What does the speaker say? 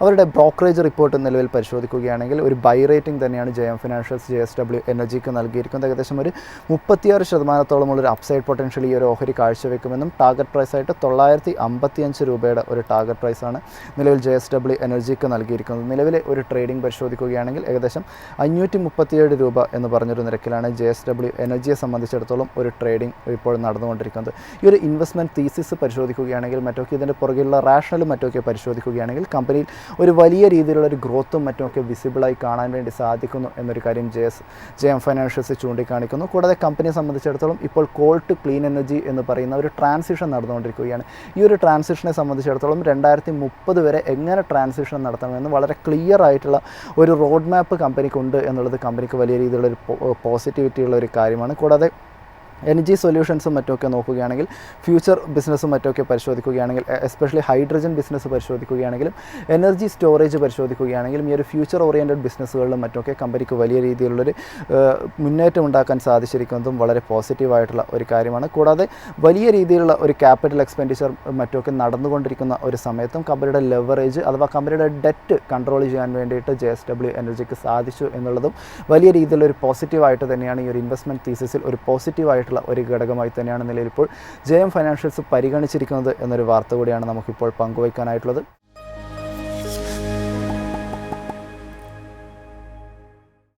അവരുടെ brokerage report നിലവിൽ പരിശോധിക്കുകയാണെങ്കിൽ ഒരു ബൈ റേറ്റിംഗ് തന്നെയാണ് JM ഫിനാൻഷ്യൽസ് JSW എനർജിക്ക് നൽകിയിരിക്കുന്നത്. ഏകദേശം ഒരു 36%-ഓളമുള്ളൊരു അപ്സൈഡ് പൊട്ടൻഷ്യൽ ഈ ഒരു ഓഹരി കാഴ്ചവെക്കുമെന്നും ടാർഗറ്റ് പ്രൈസായിട്ട് 955 രൂപയുടെ ഒരു ടാർഗറ്റ് പ്രൈസാണ് നിലവിൽ JSW എനർജിക്ക് നൽകിയിരിക്കുന്നത്. നിലവിലെ ഒരു ട്രേഡിംഗ് പരിശോധിക്കുകയാണെങ്കിൽ ഏകദേശം 537 രൂപ എന്ന് പറഞ്ഞൊരു നിരക്കിലാണ് JSW എനർജിയെ സംബന്ധിച്ചിടത്തോളം ഒരു ട്രേഡിംഗ് ഇപ്പോൾ നടന്നുകൊണ്ടിരിക്കുന്നത്. ഈ ഒരു ഇൻവെസ്റ്റ്മെൻറ്റ് തീസിസ് പരിശോധിക്കുകയാണെങ്കിൽ മറ്റൊക്കെ ഇതിൻ്റെ പുറകിലുള്ള റാഷണലും മറ്റൊക്കെ പരിശോധിക്കുകയാണെങ്കിൽ കമ്പനിയിൽ ഒരു വലിയ രീതിയിലുള്ള ഒരു ഗ്രോത്തും മറ്റുമൊക്കെ വിസിബിളായി കാണാൻ വേണ്ടി സാധിക്കുന്നു എന്നൊരു കാര്യം JM ഫൈനാൻഷ്യൽസ് ചൂണ്ടിക്കാണിക്കുന്നു. കൂടാതെ കമ്പനിയെ സംബന്ധിച്ചിടത്തോളം ഇപ്പോൾ കോൾ ടു ക്ലീൻ എനർജി എന്ന് പറയുന്ന ഒരു ട്രാൻസിഷൻ നടന്നുകൊണ്ടിരിക്കുകയാണ്. ഈ ഒരു ട്രാൻസിഷനെ സംബന്ധിച്ചിടത്തോളം 2030 വരെ എങ്ങനെ ട്രാൻസിഷൻ നടത്തണമെന്ന് വളരെ ക്ലിയർ ആയിട്ടുള്ള ഒരു റോഡ് മാപ്പ് കമ്പനിക്കുണ്ട് എന്നുള്ളത് കമ്പനിക്ക് വലിയ രീതിയിലുള്ളൊരു പോസിറ്റിവിറ്റിയുള്ള ഒരു കാര്യമാണ്. കൂടാതെ എനർജി സൊല്യൂഷൻസും മറ്റുമൊക്കെ നോക്കുകയാണെങ്കിൽ ഫ്യൂച്ചർ ബിസിനസ്സും മറ്റുമൊക്കെ പരിശോധിക്കുകയാണെങ്കിൽ എസ്പെഷ്യലി ഹൈഡ്രജൻ ബിസിനസ് പരിശോധിക്കുകയാണെങ്കിലും എനർജി സ്റ്റോറേജ് പരിശോധിക്കുകയാണെങ്കിലും ഈ ഒരു ഫ്യൂച്ചർ ഓറിയൻറ്റഡ് ബിസിനസ്സുകളിലും മറ്റുമൊക്കെ കമ്പനിക്ക് വലിയ രീതിയിലുള്ളൊരു മുന്നേറ്റം ഉണ്ടാക്കാൻ സാധിച്ചിരിക്കുന്നതും വളരെ പോസിറ്റീവായിട്ടുള്ള ഒരു കാര്യമാണ്. കൂടാതെ വലിയ രീതിയിലുള്ള ഒരു ക്യാപിറ്റൽ എക്സ്പെൻഡിച്ചർ മറ്റുമൊക്കെ നടന്നുകൊണ്ടിരിക്കുന്ന ഒരു സമയത്തും കമ്പനിയുടെ ലെവറേജ് അഥവാ കമ്പനിയുടെ ഡെറ്റ് കൺട്രോൾ ചെയ്യാൻ വേണ്ടിയിട്ട് JSW എനർജിക്ക് സാധിച്ചു എന്നുള്ളതും വലിയ രീതിയിലൊരു പോസിറ്റീവായിട്ട് തന്നെയാണ് ഈ ഒരു ഇൻവെസ്റ്റ്മെൻറ്റ് തീസിസിൽ ഒരു പോസിറ്റീവായിട്ടുള്ള ഒരു ഘടകമായി തന്നെയാണ് നിലവിൽ ഇപ്പോൾ JM ഫൈനാൻഷ്യൽസ് പരിഗണിച്ചിരിക്കുന്നത് എന്നൊരു വാർത്ത കൂടിയാണ് നമുക്കിപ്പോൾ പങ്കുവയ്ക്കാനായിട്ടുള്ളത്.